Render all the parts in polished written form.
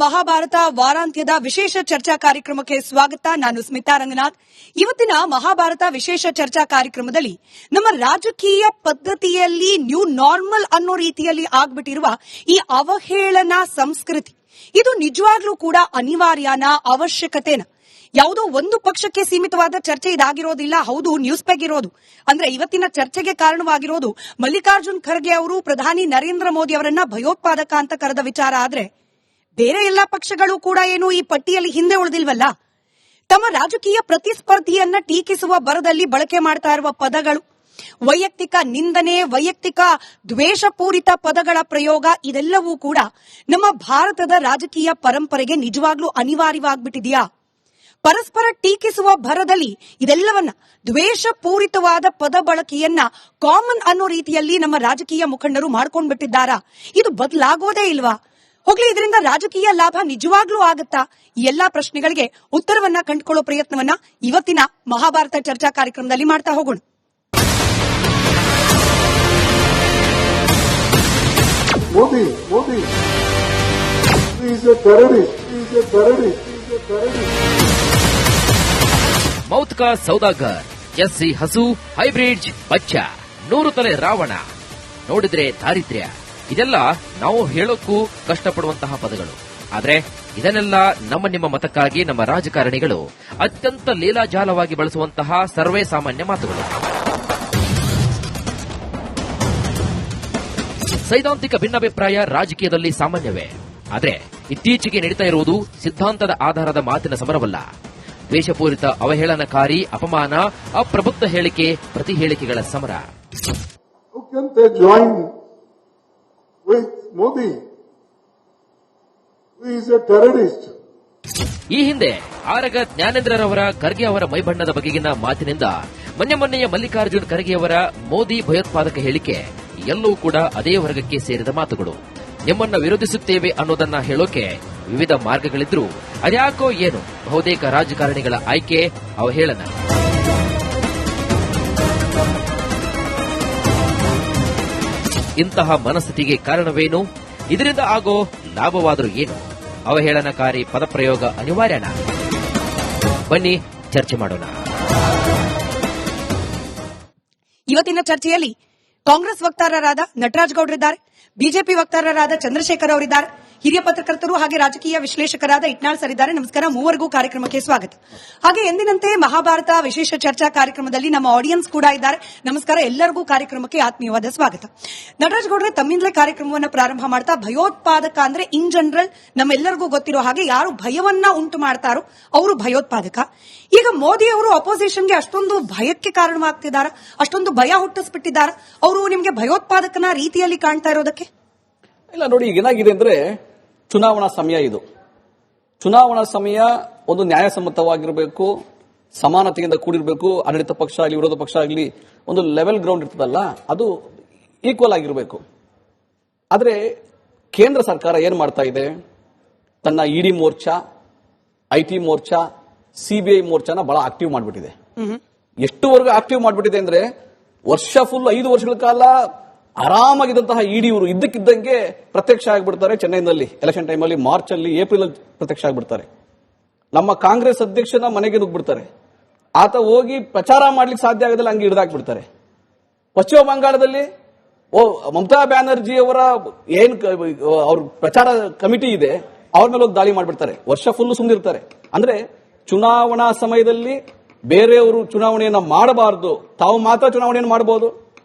ಮಹಾಭಾರತ ವಾರಾಂತ್ಯದ ವಿಶೇಷ ಚರ್ಚಾ ಕಾರ್ಯಕ್ರಮಕ್ಕೆ ಸ್ವಾಗತ. ನಾನು ಸ್ಮಿತಾ ರಂಗನಾಥ್. ಇವತ್ತಿನ ಮಹಾಭಾರತ ವಿಶೇಷ ಚರ್ಚಾ ಕಾರ್ಯಕ್ರಮದಲ್ಲಿ ನಮ್ಮ ರಾಜಕೀಯ ಪದ್ಧತಿಯಲ್ಲಿ ನ್ಯೂ ನಾರ್ಮಲ್ ಅನ್ನೋ ರೀತಿಯಲ್ಲಿ ಆಗ್ಬಿಟ್ಟಿರುವ ಈ ಅವಹೇಳನ ಸಂಸ್ಕೃತಿ, ಇದು ನಿಜವಾಗ್ಲೂ ಕೂಡ ಅನಿವಾರ್ಯನ, ಅವಶ್ಯಕತೆನ? ಯಾವುದೋ ಒಂದು ಪಕ್ಷಕ್ಕೆ ಸೀಮಿತವಾದ ಚರ್ಚೆ ಇದಾಗಿರೋದಿಲ್ಲ. ಹೌದು, ನ್ಯೂಸ್ ಪೇಗ್ ಇರೋದು. ಅಂದ್ರೆ ಇವತ್ತಿನ ಚರ್ಚೆಗೆ ಕಾರಣವಾಗಿರೋದು ಮಲ್ಲಿಕಾರ್ಜುನ್ ಖರ್ಗೆ ಅವರು ಪ್ರಧಾನಿ ನರೇಂದ್ರ ಮೋದಿ ಅವರನ್ನ ಭಯೋತ್ಪಾದಕ ಅಂತ ಕರೆದ ವಿಚಾರ. ಆದ್ರೆ ಬೇರೆ ಎಲ್ಲಾ ಪಕ್ಷಗಳು ಕೂಡ ಏನು ಈ ಪಟ್ಟಿಯಲ್ಲಿ ಹಿಂದೆ ಉಳಿದಿಲ್ವಲ್ಲ. ತಮ್ಮ ರಾಜಕೀಯ ಪ್ರತಿಸ್ಪರ್ಧಿಯನ್ನ ಟೀಕಿಸುವ ಬರದಲ್ಲಿ ಬಳಕೆ ಮಾಡ್ತಾ ಇರುವ ಪದಗಳು, ವೈಯಕ್ತಿಕ ನಿಂದನೆ, ವೈಯಕ್ತಿಕ ದ್ವೇಷಪೂರಿತ ಪದಗಳ ಪ್ರಯೋಗ, ಇದೆಲ್ಲವೂ ಕೂಡ ನಮ್ಮ ಭಾರತದ ರಾಜಕೀಯ ಪರಂಪರೆಗೆ ನಿಜವಾಗ್ಲೂ ಅನಿವಾರ್ಯವಾಗ್ಬಿಟ್ಟಿದೆಯಾ? ಪರಸ್ಪರ ಟೀಕಿಸುವ ಭರದಲ್ಲಿ ಇದೆಲ್ಲವನ್ನ, ದ್ವೇಷಪೂರಿತವಾದ ಪದ ಬಳಕೆಯನ್ನ ಕಾಮನ್ ಅನ್ನೋ ರೀತಿಯಲ್ಲಿ ನಮ್ಮ ರಾಜಕೀಯ ಮುಖಂಡರು ಮಾಡ್ಕೊಂಡ್ಬಿಟ್ಟಿದ್ದಾರಾ? ಇದು ಬದಲಾಗೋದೇ ಇಲ್ವಾ? ಹೋಗ್ಲಿ, ಇದರಿಂದ ರಾಜಕೀಯ ಲಾಭ ನಿಜವಾಗ್ಲೂ ಆಗತ್ತಾ? ಈ ಎಲ್ಲಾ ಪ್ರಶ್ನೆಗಳಿಗೆ ಉತ್ತರವನ್ನ ಕಂಡುಕೊಳ್ಳೋ ಪ್ರಯತ್ನವನ್ನ ಇವತ್ತಿನ ಮಹಾಭಾರತ ಚರ್ಚಾ ಕಾರ್ಯಕ್ರಮದಲ್ಲಿ ಮಾಡ್ತಾ ಹೋಗೋಣ. Modi is a terrorist. He is a terrorist. He is a terrorist. Mouth ಕಾ ಸೌದಾಗರ್, ಎಸ್ಸಿ ಹಸು, ಹೈಬ್ರಿಡ್ ಬಚ್ಚ, 100 ತಲೆ ರಾವಣ, ನೋಡಿದ್ರೆ ದಾರಿದ್ರ್ಯ, ಇದೆಲ್ಲ ನಾವು ಹೇಳೋಕ್ಕೂ ಕಷ್ಟಪಡುವಂತಹ ಪದಗಳು. ಆದ್ರೆ ಇದನ್ನೆಲ್ಲ ನಿಮ್ಮ ಮತಕ್ಕಾಗಿ ನಮ್ಮ ರಾಜಕಾರಣಿಗಳು ಅತ್ಯಂತ ಲೀಲಾಜಾಲವಾಗಿ ಬಳಸುವಂತಹ ಸರ್ವೇ ಸಾಮಾನ್ಯ ಮಾತುಗಳು. ಸೈದ್ಧಾಂತಿಕ ಭಿನ್ನಾಭಿಪ್ರಾಯ ರಾಜಕೀಯದಲ್ಲಿ ಸಾಮಾನ್ಯವೇ. ಆದ್ರೆ ಇತ್ತೀಚೆಗೆ ನಡೀತಾ ಇರುವುದು ಸಿದ್ಧಾಂತದ ಆಧಾರದ ಮಾತಿನ ಸಮರವಲ್ಲ. ದ್ವೇಷಪೂರಿತ, ಅವಹೇಳನಕಾರಿ, ಅಪಮಾನ, ಅಪ್ರಬುದ್ಧ ಹೇಳಿಕೆ, ಪ್ರತಿ ಹೇಳಿಕೆಗಳ ಸಮರ. How can they join with Modi, who is a terrorist? ಈ ಹಿಂದೆ ಆರಗ ಜ್ಞಾನೇಂದ್ರರವರ ಖರ್ಗೆ ಅವರ ಮೈಬಣ್ಣದ ಬಗೆಗಿನ ಮಾತಿನಿಂದ ಮೊನ್ನೆಯ ಮಲ್ಲಿಕಾರ್ಜುನ್ ಖರ್ಗೆಯವರ ಮೋದಿ ಭಯೋತ್ಪಾದಕ ಹೇಳಿಕೆ ಎಲ್ಲವೂ ಕೂಡ ಅದೇ ವರ್ಗಕ್ಕೆ ಸೇರಿದ ಮಾತುಗಳು. ನಿಮ್ಮನ್ನ ವಿರೋಧಿಸುತ್ತೇವೆ ಅನ್ನೋದನ್ನ ಹೇಳೋಕೆ ವಿವಿಧ ಮಾರ್ಗಗಳಿದ್ರೂ ಅದ್ಯಾಕೋ ಏನು ಬಹುತೇಕ ರಾಜಕಾರಣಿಗಳ ಆಯ್ಕೆ ಅವಹೇಳನ. ಇಂತಹ ಮನಸ್ಥಿತಿಗೆ ಕಾರಣವೇನು? ಇದರಿಂದ ಆಗೋ ಲಾಭವಾದರೂ ಏನು? ಅವಹೇಳನಕಾರಿ ಪದಪ್ರಯೋಗ ಅನಿವಾರ್ಯನ? ಬನ್ನಿ ಚರ್ಚೆ ಮಾಡೋಣ. ಇವತ್ತಿನ ಚರ್ಚೆಯಲ್ಲಿ ಕಾಂಗ್ರೆಸ್ ವಕ್ತಾರರಾದ ನಟರಾಜ್ ಗೌಡ್ರಿದ್ದಾರೆ, ಬಿಜೆಪಿ ವಕ್ತಾರರಾದ ಚಂದ್ರಶೇಖರ್ ಅವರಿದ್ದಾರೆ, ಹಿರಿಯ ಪತ್ರಕರ್ತರು ಹಾಗೆ ರಾಜಕೀಯ ವಿಶ್ಲೇಷಕರಾದ ಇಟ್ನಾಳ್ ಸರ್ ಇದ್ದಾರೆ. ನಮಸ್ಕಾರ, ಮೂವರಿಗೂ ಕಾರ್ಯಕ್ರಮಕ್ಕೆ ಸ್ವಾಗತ. ಹಾಗೆ ಎಂದಿನಂತೆ ಮಹಾಭಾರತ ವಿಶೇಷ ಚರ್ಚಾ ಕಾರ್ಯಕ್ರಮದಲ್ಲಿ ನಮ್ಮ ಆಡಿಯನ್ಸ್ ಕೂಡ ಇದ್ದಾರೆ. ನಮಸ್ಕಾರ, ಎಲ್ಲರಿಗೂ ಕಾರ್ಯಕ್ರಮಕ್ಕೆ ಆತ್ಮೀಯವಾದ ಸ್ವಾಗತ. ನಟರಾಜ್ ಗೌಡ್ರೆ, ತಮ್ಮಿಂದಲೇ ಕಾರ್ಯಕ್ರಮವನ್ನು ಪ್ರಾರಂಭ ಮಾಡ್ತಾ, ಭಯೋತ್ಪಾದಕ ಅಂದ್ರೆ ಇನ್ ಜನರಲ್ ನಮ್ಮೆಲ್ಲರಿಗೂ ಗೊತ್ತಿರೋ ಹಾಗೆ ಯಾರು ಭಯವನ್ನ ಉಂಟು ಮಾಡ್ತಾರೋ ಅವರು ಭಯೋತ್ಪಾದಕ. ಈಗ ಮೋದಿ ಅವರು ಅಪೋಸಿಷನ್ಗೆ ಅಷ್ಟೊಂದು ಭಯಕ್ಕೆ ಕಾರಣವಾಗ್ತಿದಾರ, ಅಷ್ಟೊಂದು ಭಯ ಹುಟ್ಟಿಸ್ಬಿಟ್ಟಿದ್ದಾರ, ಅವರು ನಿಮಗೆ ಭಯೋತ್ಪಾದಕನ ರೀತಿಯಲ್ಲಿ ಕಾಣ್ತಾ ಇರೋದಕ್ಕೆ? ಇಲ್ಲ ನೋಡಿ, ಈಗ ಏನಾಗಿದೆ ಅಂದ್ರೆ ಚುನಾವಣಾ ಸಮಯ ಇದು. ಚುನಾವಣಾ ಸಮಯ ಒಂದು ನ್ಯಾಯಸಮ್ಮತವಾಗಿರಬೇಕು, ಸಮಾನತೆಯಿಂದ ಕೂಡಿರಬೇಕು. ಆಡಳಿತ ಪಕ್ಷ ಆಗಲಿ ವಿರೋಧ ಪಕ್ಷ ಆಗಲಿ ಒಂದು ಲೆವೆಲ್ ಗ್ರೌಂಡ್ ಇರ್ತದಲ್ಲ, ಅದು ಈಕ್ವಲ್ ಆಗಿರಬೇಕು. ಆದರೆ ಕೇಂದ್ರ ಸರ್ಕಾರ ಏನ್ ಮಾಡ್ತಾ ಇದೆ? ತನ್ನ ಇಡಿ ಮೋರ್ಚಾ, ಐಟಿ ಮೋರ್ಚಾ, ಸಿಬಿಐ ಮೋರ್ಚಾನ ಬಹಳ ಆಕ್ಟಿವ್ ಮಾಡಿಬಿಟ್ಟಿದೆ. ಎಷ್ಟುವರೆಗೂ ಆಕ್ಟಿವ್ ಮಾಡಿಬಿಟ್ಟಿದೆ ಅಂದ್ರೆ ವರ್ಷ ಫುಲ್ 5 ವರ್ಷಗಳ ಕಾಲ ಆರಾಮಾಗಿದ್ದಂತಹ ಇಡಿಯವರು ಇದ್ದಕ್ಕಿದ್ದಂಗೆ ಪ್ರತ್ಯಕ್ಷ ಆಗಿಬಿಡ್ತಾರೆ. ಚೆನ್ನೈನಲ್ಲಿ ಎಲೆಕ್ಷನ್ ಟೈಮಲ್ಲಿ, ಮಾರ್ಚ್ ಅಲ್ಲಿ, ಏಪ್ರಿಲ್ ಅಲ್ಲಿ ಪ್ರತ್ಯಕ್ಷ ಆಗಿಬಿಡ್ತಾರೆ. ನಮ್ಮ ಕಾಂಗ್ರೆಸ್ ಅಧ್ಯಕ್ಷನ ಮನೆಗೆ ನುಗ್ಬಿಡ್ತಾರೆ. ಆತ ಹೋಗಿ ಪ್ರಚಾರ ಮಾಡ್ಲಿಕ್ಕೆ ಸಾಧ್ಯ ಆಗೋದಿಲ್ಲ, ಹಂಗೆ ಹಿಡಿದಾಕ್ಬಿಡ್ತಾರೆ. ಪಶ್ಚಿಮ ಬಂಗಾಳದಲ್ಲಿ ಮಮತಾ ಬ್ಯಾನರ್ಜಿ ಅವರ ಏನ್ ಅವ್ರ ಪ್ರಚಾರ ಕಮಿಟಿ ಇದೆ, ಅವ್ರ ಮೇಲೆ ಹೋಗಿ ದಾಳಿ ಮಾಡ್ಬಿಡ್ತಾರೆ. ವರ್ಷ ಫುಲ್ ಸುಮ್ಮನಿರ್ತಾರೆ. ಅಂದ್ರೆ ಚುನಾವಣಾ ಸಮಯದಲ್ಲಿ ಬೇರೆಯವರು ಚುನಾವಣೆಯನ್ನ ಮಾಡಬಾರದು, ತಾವು ಮಾತ್ರ ಚುನಾವಣೆಯನ್ನು ಮಾಡಬಹುದು.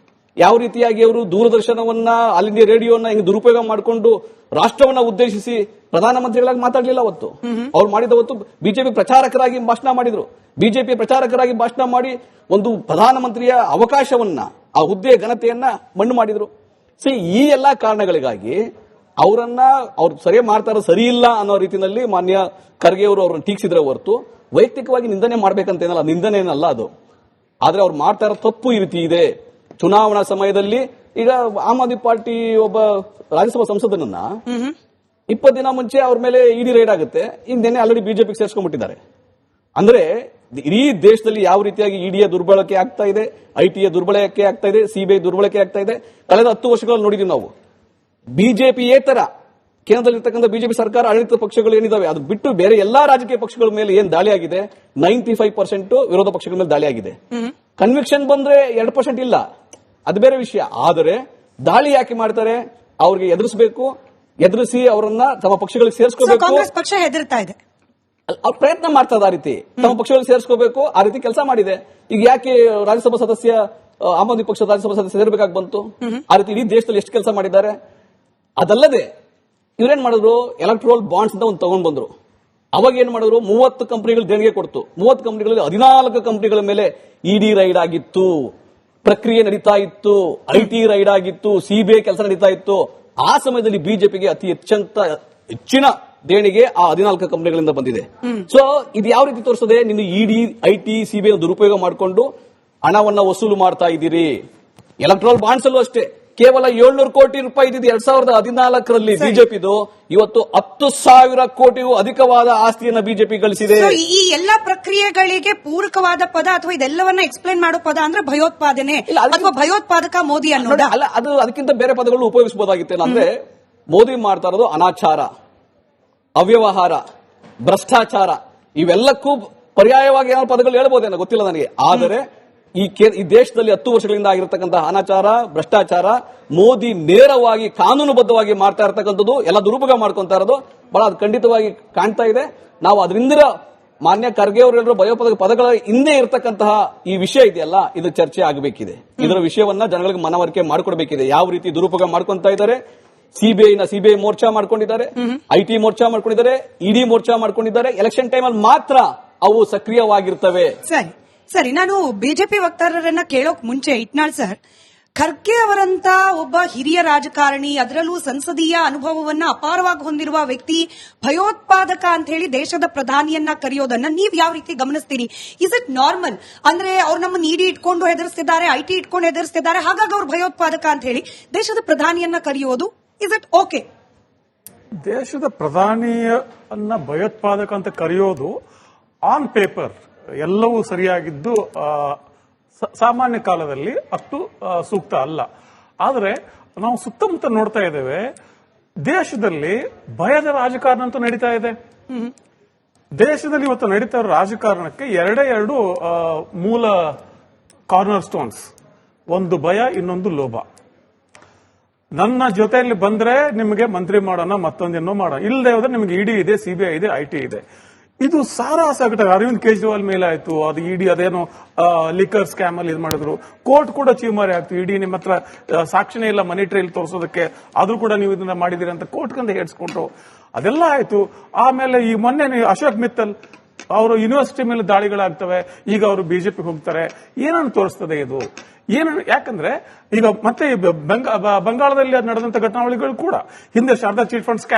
ಯಾವ ರೀತಿಯಾಗಿ ಅವರು ದೂರದರ್ಶನವನ್ನ, ಆಲ್ ಇಂಡಿಯಾ ರೇಡಿಯೋನ ಹಿಂಗೆ ದುರುಪಯೋಗ ಮಾಡಿಕೊಂಡು ರಾಷ್ಟ್ರವನ್ನ ಉದ್ದೇಶಿಸಿ ಪ್ರಧಾನಮಂತ್ರಿಗಳಾಗಿ ಮಾತಾಡಲಿಲ್ಲ. ಅವತ್ತು ಅವ್ರು ಮಾಡಿದವತ್ತು ಬಿಜೆಪಿ ಪ್ರಚಾರಕರಾಗಿ ಭಾಷಣ ಮಾಡಿದ್ರು. ಬಿಜೆಪಿ ಪ್ರಚಾರಕರಾಗಿ ಭಾಷಣ ಮಾಡಿ ಒಂದು ಪ್ರಧಾನಮಂತ್ರಿಯ ಅವಕಾಶವನ್ನ, ಆ ಹುದ್ದೆಯ ಘನತೆಯನ್ನ ಮಣ್ಣು ಮಾಡಿದ್ರು. ಈ ಎಲ್ಲಾ ಕಾರಣಗಳಿಗಾಗಿ ಅವರನ್ನ ಅವ್ರು ಸರಿ ಮಾಡ್ತಾರ, ಸರಿ ಇಲ್ಲ ಅನ್ನೋ ರೀತಿಯಲ್ಲಿ ಮಾನ್ಯ ಖರ್ಗೆ ಅವರು ಅವ್ರನ್ನ ಟೀಕಿಸಿದ್ರೆ ಹೊರತು ವೈಯಕ್ತಿಕವಾಗಿ ನಿಂದನೆ ಮಾಡ್ಬೇಕಂತೇನಲ್ಲ, ನಿಂದನೆ ಏನಲ್ಲ ಅದು. ಆದ್ರೆ ಅವ್ರು ಮಾಡ್ತಾ ಇರೋ ತಪ್ಪು ಈ ರೀತಿ ಇದೆ. ಚುನಾವಣಾ ಸಮಯದಲ್ಲಿ ಈಗ ಆಮ್ ಆದ್ಮಿ ಪಾರ್ಟಿ ಒಬ್ಬ ರಾಜ್ಯಸಭಾ ಸಂಸದನನ್ನ 20 ದಿನ ಮುಂಚೆ ಅವ್ರ ಮೇಲೆ ಇಡಿ ರೈಡ್ ಆಗುತ್ತೆ. ಈಗ ನೆನ್ನೆ ಆಲ್ರೆಡಿ ಬಿಜೆಪಿಗೆ ಸೇರಿಸ್ಕೊಂಡ್ಬಿಟ್ಟಿದ್ದಾರೆ. ಅಂದ್ರೆ ಇಡೀ ದೇಶದಲ್ಲಿ ಯಾವ ರೀತಿಯಾಗಿ ಇಡಿಯ ದುರ್ಬಳಕೆ ಆಗ್ತಾ ಇದೆ, ಐಟಿಯ ದುರ್ಬಳಕೆ ಆಗ್ತಾ ಇದೆ, ಸಿಬಿಐ ದುರ್ಬಳಕೆ ಆಗ್ತಾ ಇದೆ. ಕಳೆದ 10 ವರ್ಷಗಳಲ್ಲಿ ನೋಡಿದೀವಿ ನಾವು. ಬಿಜೆಪಿಯೇತರ ಕೇಂದ್ರದಲ್ಲಿರ್ತಕ್ಕಂಥ ಬಿಜೆಪಿ ಸರ್ಕಾರ ಆಡಳಿತ ಪಕ್ಷಗಳು ಏನಿದಾವೆ ಅದು ಬಿಟ್ಟು ಬೇರೆ ಎಲ್ಲಾ ರಾಜಕೀಯ ಪಕ್ಷಗಳ ಮೇಲೆ ಏನ್ ದಾಳಿ ಆಗಿದೆ 95% ವಿರೋಧ ಪಕ್ಷಗಳ ಮೇಲೆ ದಾಳಿ ಆಗಿದೆ. ಕನ್ವಿಕ್ಷನ್ ಬಂದ್ರೆ 2% ಇಲ್ಲ, ಅದು ಬೇರೆ ವಿಷಯ. ಆದರೆ ದಾಳಿ ಯಾಕೆ ಮಾಡ್ತಾರೆ? ಅವ್ರಿಗೆ ಎದುರಿಸಿ ಅವರನ್ನ ತಮ್ಮ ಪಕ್ಷಗಳಿಗೆ ಸೇರಿಸ್ಕೋಬೇಕು. ಕಾಂಗ್ರೆಸ್ ಪಕ್ಷ ಹೆದರ್ತಾ ಇದೆ, ಅವ್ರು ಪ್ರಯತ್ನ ಮಾಡ್ತಾ ಆ ರೀತಿ ತಮ್ಮ ಪಕ್ಷಗಳಿಗೆ ಸೇರಿಸ್ಕೋಬೇಕು, ಆ ರೀತಿ ಕೆಲಸ ಮಾಡಿದೆ. ಈಗ ಯಾಕೆ ರಾಜ್ಯಸಭಾ ಸದಸ್ಯ ಆಮ್ ಆದ್ಮಿ ಪಕ್ಷದ ರಾಜ್ಯಸಭಾ ಸದಸ್ಯ ಸೇರ್ಬೇಕಾಗಿ ಬಂತು? ಆ ರೀತಿ ಇಡೀ ದೇಶದಲ್ಲಿ ಎಷ್ಟು ಕೆಲಸ ಮಾಡಿದ್ದಾರೆ. ಅದಲ್ಲದೆ ಇವ್ರೇನ್ ಮಾಡಿದ್ರು, ಎಲೆಕ್ಟ್ರೋಲ್ ಬಾಂಡ್ಸ್ ಅಂತ ಒಂದು ತಗೊಂಡ್ ಬಂದ್ರು. ಅವಾಗ ಏನ್ ಮಾಡಿದ್ರು, 30 ಕಂಪನಿಗಳು ದೇಣಿಗೆ ಕೊಡ್ತು. 30 ಕಂಪನಿಗಳಲ್ಲಿ 14 ಕಂಪನಿಗಳ ಮೇಲೆ ಇಡಿ ರೈಡ್ ಆಗಿತ್ತು, ಪ್ರಕ್ರಿಯೆ ನಡೀತಾ ಇತ್ತು, ಐಟಿ ರೈಡ್ ಆಗಿತ್ತು, ಸಿಬಿಐ ಕೆಲಸ ನಡೀತಾ ಇತ್ತು. ಆ ಸಮಯದಲ್ಲಿ ಬಿಜೆಪಿಗೆ ಅತಿ ಹೆಚ್ಚಿನ ದೇಣಿಗೆ ಆ 14 ಕಂಪನಿಗಳಿಂದ ಬಂದಿದೆ. ಸೊ ಇದು ಯಾವ ರೀತಿ ತೋರಿಸ್ತದೆ? ನೀನು ಇಡಿ, ಐಟಿ, ಸಿಬಿಐ ದುರುಪಯೋಗ ಮಾಡಿಕೊಂಡು ಹಣವನ್ನ ವಸೂಲು ಮಾಡ್ತಾ ಇದ್ದೀರಿ. ಎಲೆಕ್ಟ್ರೋಲ್ ಬಾಂಡ್ಸ್ ಅಲ್ಲೂ ಅಷ್ಟೇ, ಕೇವಲ 700 ಕೋಟಿ ರೂಪಾಯಿ ಇದ್ದಿದ್ದು 2014ರಲ್ಲಿ ಬಿಜೆಪಿದು, ಇವತ್ತು 10,000 ಕೋಟಿಗೂ ಅಧಿಕವಾದ ಆಸ್ತಿಯನ್ನ ಬಿಜೆಪಿ ಗಳಿಸಿದೆ. ಈ ಎಲ್ಲಾ ಪ್ರಕ್ರಿಯೆಗಳಿಗೆ ಪೂರಕವಾದ ಪದ ಅಥವಾ ಇದೆಲ್ಲವನ್ನ ಎಕ್ಸ್ಪ್ಲೇನ್ ಮಾಡೋ ಪದ ಅಂದ್ರೆ ಭಯೋತ್ಪಾದನೆ ಅಥವಾ ಭಯೋತ್ಪಾದಕ ಮೋದಿ ಅನ್ನೋದು ಅಲ್ಲ. ಅದು ಅದಕ್ಕಿಂತ ಬೇರೆ ಪದಗಳು ಉಪಯೋಗಿಸಬಹುದಾಗಿತ್ತು. ಅಂದ್ರೆ ಮೋದಿ ಮಾಡ್ತಾ ಇರೋದು ಅನಾಚಾರ, ಅವ್ಯವಹಾರ, ಭ್ರಷ್ಟಾಚಾರ, ಇವೆಲ್ಲಕ್ಕೂ ಪರ್ಯಾಯವಾಗಿ ಏನಾದ್ರು ಪದಗಳು ಹೇಳ್ಬೋದೇನೋ ಗೊತ್ತಿಲ್ಲ ನನಗೆ. ಆದರೆ ಈ ದೇಶದಲ್ಲಿ 10 ವರ್ಷಗಳಿಂದ ಆಗಿರತಕ್ಕಂತಹ ಅನಾಚಾರ, ಭ್ರಷ್ಟಾಚಾರ ಮೋದಿ ನೇರವಾಗಿ ಕಾನೂನುಬದ್ಧವಾಗಿ ಮಾಡ್ತಾ ಇರತಕ್ಕಂಥದ್ದು, ಎಲ್ಲ ದುರುಪಯೋಗ ಮಾಡ್ಕೊಂತಾ ಇರೋದು ಬಹಳ ಅದು ಖಂಡಿತವಾಗಿ ಕಾಣ್ತಾ ಇದೆ. ನಾವು ಅದರಿಂದ ಮಾನ್ಯ ಖರ್ಗೆ ಅವರು ಹೇಳಿರೋ ಭಯೋತ್ಪಾದಕ ಪದಗಳ ಹಿಂದೆ ಇರತಕ್ಕಂತಹ ಈ ವಿಷಯ ಇದೆಯಲ್ಲ, ಇದು ಚರ್ಚೆ ಆಗಬೇಕಿದೆ. ಇದರ ವಿಷಯವನ್ನ ಜನಗಳಿಗೆ ಮನವರಿಕೆ ಮಾಡಿಕೊಡ್ಬೇಕಿದೆ. ಯಾವ ರೀತಿ ದುರುಪಯೋಗ ಮಾಡ್ಕೊಂತಾ ಇದ್ದಾರೆ. ಸಿಬಿಐ ಮೋರ್ಚಾ ಮಾಡ್ಕೊಂಡಿದ್ದಾರೆ, ಐಟಿ ಮೋರ್ಚಾ ಮಾಡ್ಕೊಂಡಿದ್ದಾರೆ, ಇಡಿ ಮೋರ್ಚಾ ಮಾಡ್ಕೊಂಡಿದ್ದಾರೆ. ಎಲೆಕ್ಷನ್ ಟೈಮಲ್ಲಿ ಮಾತ್ರ ಅವು ಸಕ್ರಿಯವಾಗಿರ್ತವೆ. ಸರಿ, ನಾನು ಬಿಜೆಪಿ ವಕ್ತಾರರನ್ನ ಕೇಳೋಕ್ ಮುಂಚೆ ಇಟ್ನಾಳ್ ಸರ್, ಖರ್ಗೆ ಅವರಂತ ಒಬ್ಬ ಹಿರಿಯ ರಾಜಕಾರಣಿ, ಅದರಲ್ಲೂ ಸಂಸದೀಯ ಅನುಭವವನ್ನ ಅಪಾರವಾಗಿ ಹೊಂದಿರುವ ವ್ಯಕ್ತಿ ಭಯೋತ್ಪಾದಕ ಅಂತ ಹೇಳಿ ದೇಶದ ಪ್ರಧಾನಿಯನ್ನ ಕರೆಯೋದನ್ನ ನೀವ್ ಯಾವ ರೀತಿ ಗಮನಿಸ್ತೀರಿ? Is it normal? ಅಂದ್ರೆ ಅವ್ರು ನಮ್ಮನ್ನ ಇಡಿ ಇಟ್ಕೊಂಡು ಹೆದರ್ಸ್ತಿದ್ದಾರೆ, ಐಟಿ ಇಟ್ಕೊಂಡು ಹೆದರ್ಸ್ತಿದ್ದಾರೆ, ಹಾಗಾಗಿ ಅವ್ರು ಭಯೋತ್ಪಾದಕ ಅಂತ ಹೇಳಿ ದೇಶದ ಪ್ರಧಾನಿಯನ್ನ ಕರೆಯೋದು ಇಸ್ ಇಟ್ ಓಕೆ? ದೇಶದ ಪ್ರಧಾನಿಯನ್ನ ಭಯೋತ್ಪಾದಕ ಅಂತ ಕರೆಯೋದು ಆನ್ ಪೇಪರ್ ಎಲ್ಲವೂ ಸರಿಯಾಗಿದ್ದು ಸಾಮಾನ್ಯ ಕಾಲದಲ್ಲಿ ಅಷ್ಟು ಸೂಕ್ತ ಅಲ್ಲ. ಆದರೆ ನಾವು ಸುತ್ತಮುತ್ತ ನೋಡ್ತಾ ಇದ್ದೇವೆ, ದೇಶದಲ್ಲಿ ಭಯದ ರಾಜಕಾರಣ ಅಂತೂ ನಡೀತಾ ಇದೆ. ದೇಶದಲ್ಲಿ ಇವತ್ತು ನಡೀತಾ ಇರೋ ರಾಜಕಾರಣಕ್ಕೆ ಎರಡು ಮೂಲ ಕಾರ್ನರ್ ಸ್ಟೋನ್ಸ್, ಒಂದು ಭಯ, ಇನ್ನೊಂದು ಲೋಭ. ನನ್ನ ಜೊತೆಯಲ್ಲಿ ಬಂದ್ರೆ ನಿಮಗೆ ಮಂತ್ರಿ ಮಾಡೋಣ, ಮತ್ತೊಂದೇನೋ ಮಾಡೋಣ, ಇಲ್ಲದೆ ಹೋದ್ರೆ ನಿಮಗೆ ಇಡಿ ಇದೆ, ಸಿಬಿಐ ಇದೆ, ಐಟಿ ಇದೆ. ಇದು ಸಾರಾಸಗಟ ಅರವಿಂದ್ ಕೇಜ್ರಿವಾಲ್ ಮೇಲೆ ಆಯ್ತು. ಅದು ಇಡಿ ಅದೇನೋ ಲಿಕರ್ ಸ್ಕ್ಯಾಮ್ ಅಲ್ಲಿ ಇದು ಮಾಡಿದ್ರು. ಕೋರ್ಟ್ ಕೂಡ ಚೀಮಾರಿ ಆಯ್ತು. ಇಡಿ ನಿಮ್ಮ ಹತ್ರ ಸಾಕ್ಷಿನೇ ಇಲ್ಲ ಮನಿ ಟ್ರೈಲ್ ತೋರಿಸೋದಕ್ಕೆ, ಆದ್ರೂ ಕೂಡ ನೀವು ಇದನ್ನ ಮಾಡಿದಿರಿ ಅಂತ ಕೋರ್ಟ್ಗಂತ ಹೇಳಿಸ್ಕೊಂಡ್ರು. ಅದೆಲ್ಲ ಆಯ್ತು. ಆಮೇಲೆ ಈ ಮೊನ್ನೆ ಅಶೋಕ್ ಮಿತ್ತಲ್ ಅವರು ಯೂನಿವರ್ಸಿಟಿ ಮೇಲೆ ದಾಳಿಗಳಾಗ್ತವೆ, ಈಗ ಅವರು ಬಿಜೆಪಿ ಹೋಗ್ತಾರೆ. ಏನನ್ನು ತೋರಿಸ್ತದೆ ಇದು? ಯಾಕಂದ್ರೆ ಈಗ ಮತ್ತೆ ಬಂಗಾಳದಲ್ಲಿ ನಡೆದಂತ ಘಟನಾವಳಿಗಳು ಕೂಡ, ಹಿಂದೆ ಶಾರದಾ ಚಿಟ್ ಫಂಡ್